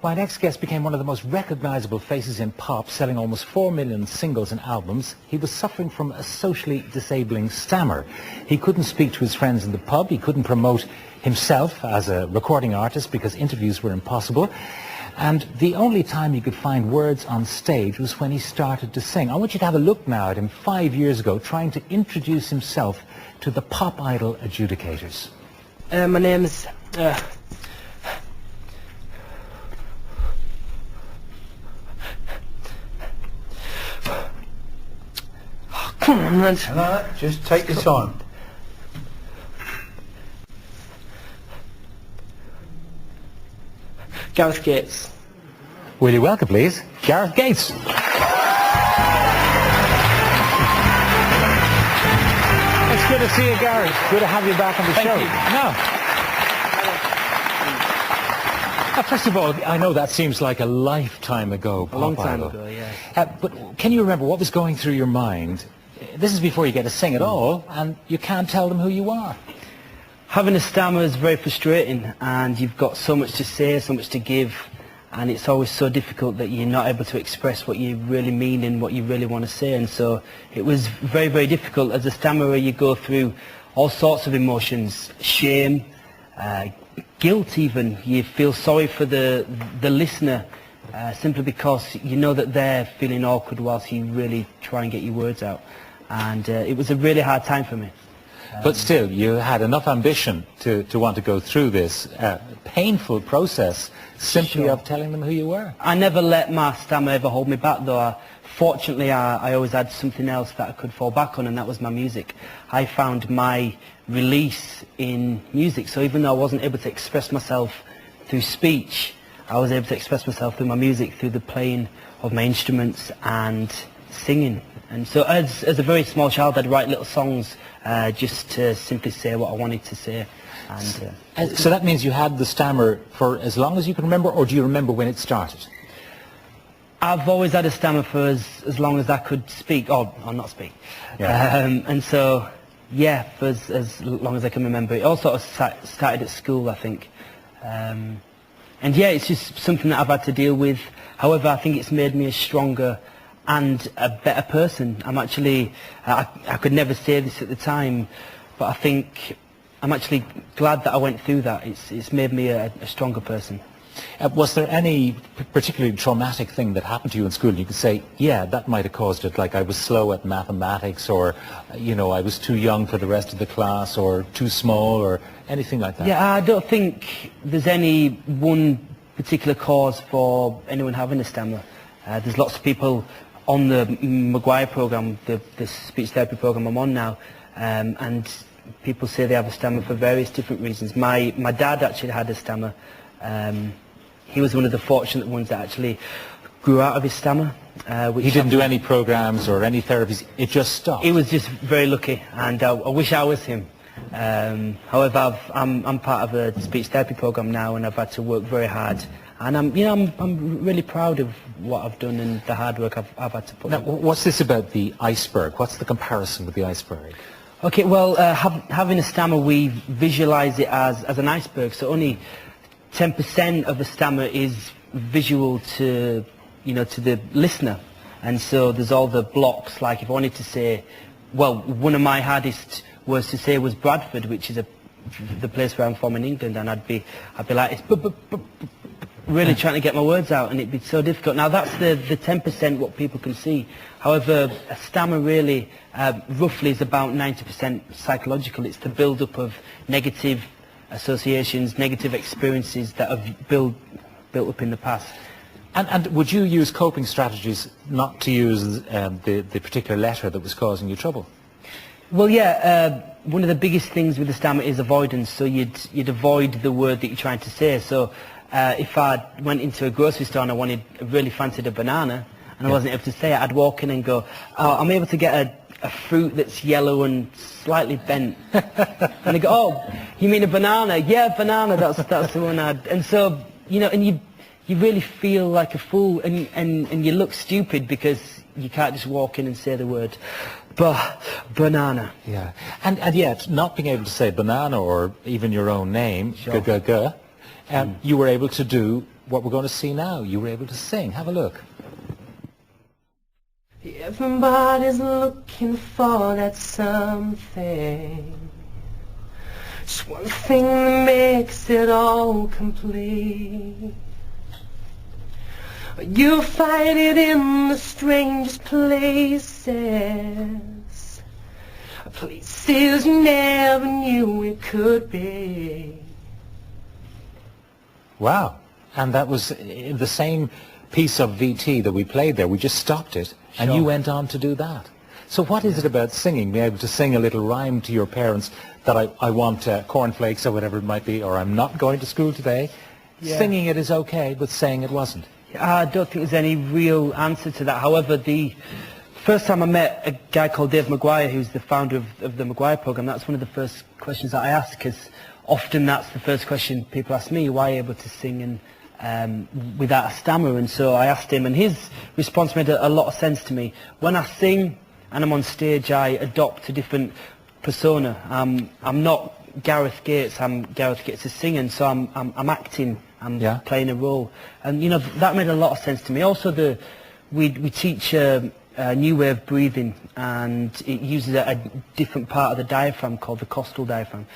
My next guest became one of the most recognizable faces in pop, selling almost 4 million singles and albums. He was suffering from a socially disabling stammer. He couldn't speak to his friends in the pub. He couldn't promote himself as a recording artist because interviews were impossible. And the only time he could find words on stage was when he started to sing. I want you to have a look now at him 5 years ago, trying to introduce himself to the Pop Idol adjudicators. My name is... Come on, man. No, just take your time. Gareth Gates. Will you welcome, please, Gareth Gates. It's good to see you, Gareth. Good to have you back on the show. You. Now, first of all, I know that seems like a lifetime ago. A long time Idol. ago, yeah. But can you remember what was going through your mind? This is before you get to sing at all, and you can't tell them who you are. Having a stammer is very frustrating, and you've got so much to say, so much to give, and it's always so difficult that you're not able to express what you really mean and what you really want to say. And so it was very, very difficult. As a stammerer, you go through all sorts of emotions: shame, guilt even. You feel sorry for the listener, simply because you know that they're feeling awkward whilst you really try and get your words out. And it was a really hard time for me. But still, you had enough ambition to want to go through this painful process simply of telling them who you were. I never let my stammer ever hold me back, though. Fortunately, I always had something else that I could fall back on, and that was my music. I found my release in music, so even though I wasn't able to express myself through speech, I was able to express myself through my music, through the playing of my instruments and singing. And so as a very small child, I'd write little songs just to simply say what I wanted to say. And so that means you had the stammer for as long as you can remember, or do you remember when it started? I've always had a stammer for as long as I could speak, or not speak. Yeah. And so, yeah, for as long as I can remember. It all sort of started at school, I think. And yeah, it's just something that I've had to deal with. However, I think it's made me a stronger and a better person. I'm actually, I could never say this at the time, but I think I'm actually glad that I went through that. It's made me a stronger person. Was there any particularly traumatic thing that happened to you in school? You could say, yeah, that might have caused it, like I was slow at mathematics, or, you know, I was too young for the rest of the class, or too small, or anything like that? Yeah, I don't think there's any one particular cause for anyone having a stammer. There's lots of people on the McGuire Programme, the speech therapy programme I'm on now, and people say they have a stammer for various different reasons. My dad actually had a stammer. He was one of the fortunate ones that actually grew out of his stammer. He didn't do any programs or any therapies, it just stopped? He was just very lucky, and I wish I was him. However, I'm part of a speech therapy programme now, and I've had to work very hard. And I'm really proud of what I've done and the hard work I've had to put in. Now, what's this about the iceberg? What's the comparison with the iceberg? Okay, well, having a stammer, we visualise it as an iceberg. So only 10% of a stammer is visual to the listener. And so there's all the blocks. Like if I wanted to say, well, one of my hardest words to say was Bradford, which is the place where I'm from in England, and I'd be like, it's really trying to get my words out, and it'd be so difficult. Now that's the 10% what people can see. However, a stammer really, roughly, is about 90% psychological. It's the build-up of negative associations, negative experiences that have built up in the past. And would you use coping strategies not to use the particular letter that was causing you trouble? Well, yeah, one of the biggest things with the stammer is avoidance. So you'd avoid the word that you're trying to say. So if I went into a grocery store and I really fancied a banana, and I wasn't able to say it, I'd walk in and go, oh, I'm able to get a fruit that's yellow and slightly bent. And they go, oh, you mean a banana? Yeah, banana, that's the one and so, and you really feel like a fool, and you look stupid because you can't just walk in and say the word banana. Yeah, and yet, not being able to say banana or even your own name, Sure. you were able to do what we're going to see now. You were able to sing. Have a look. Everybody's looking for that something. Just one thing that makes it all complete. You find it in the strangest places, places you never knew it could be. Wow. And that was the same piece of VT that we played there. We just stopped it, and you went on to do that. So what is it about singing, being able to sing a little rhyme to your parents that I want cornflakes or whatever it might be, or I'm not going to school today? Yeah. Singing it is okay, but saying it wasn't. I don't think there's any real answer to that. However, the first time I met a guy called Dave McGuire, who's the founder of the McGuire Programme, that's one of the first questions that I asked, because often that's the first question people ask me: why are you able to sing and without a stammer? And so I asked him, and his response made a lot of sense to me. When I sing and I'm on stage, I adopt a different persona. I'm not Gareth Gates. I'm Gareth Gates' singing, so I'm acting. I'm playing a role, and you know that made a lot of sense to me. Also, we teach a new way of breathing, and it uses a different part of the diaphragm called the costal diaphragm,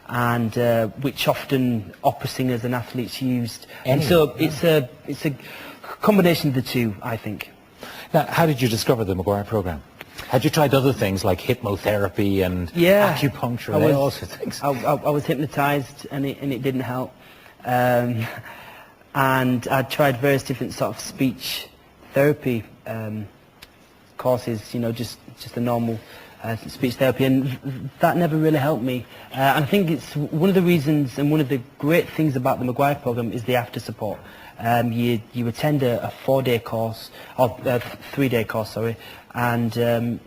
and which often opera singers and athletes used. And so it's a combination of the two, I think. Now, how did you discover the McGuire Programme? Had you tried other things like hypnotherapy and acupuncture and all sorts of things? I was hypnotised, and it didn't help. And I tried various different sort of speech therapy courses, you know, just the normal speech therapy, and that never really helped me. And I think it's one of the reasons, and one of the great things about the McGuire Programme is the after support. You attend a 4-day course, or 3-day course, sorry, and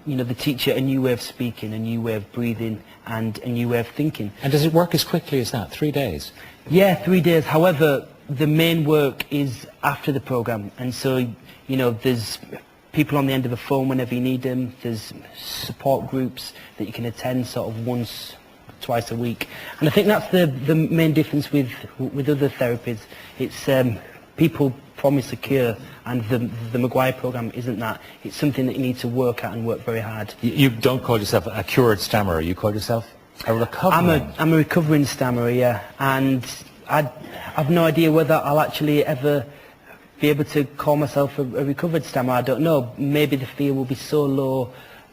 you know, they teach you a new way of speaking, a new way of breathing, and a new way of thinking. And does it work as quickly as that? 3 days? Yeah, 3 days. However, the main work is after the programme, and so, you know, there's people on the end of the phone whenever you need them. There's support groups that you can attend sort of once, twice a week, and I think that's the main difference with other therapies. It's people promise a cure, and the McGuire Programme isn't that. It's something that you need to work at and work very hard. You don't call yourself a cured stammerer. You call yourself a recovering. I'm a recovering stammerer, yeah, and I've no idea whether I'll actually ever be able to call myself a recovered stammerer. I don't know. Maybe the fear will be so low,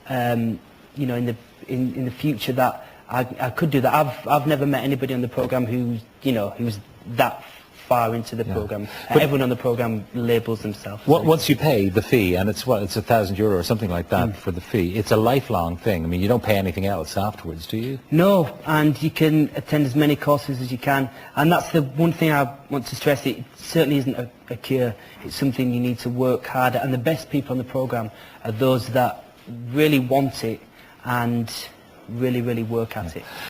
you know, in the future that I could do that. I've never met anybody on the programme who's that far into the programme. Everyone on the programme labels themselves. Once you pay the fee, and it's €1,000 or something like that for the fee, it's a lifelong thing. I mean, you don't pay anything else afterwards, do you? No, and you can attend as many courses as you can, and that's the one thing I want to stress. It certainly isn't a cure. It's something you need to work hard at, and the best people on the programme are those that really want it and really, really work at it.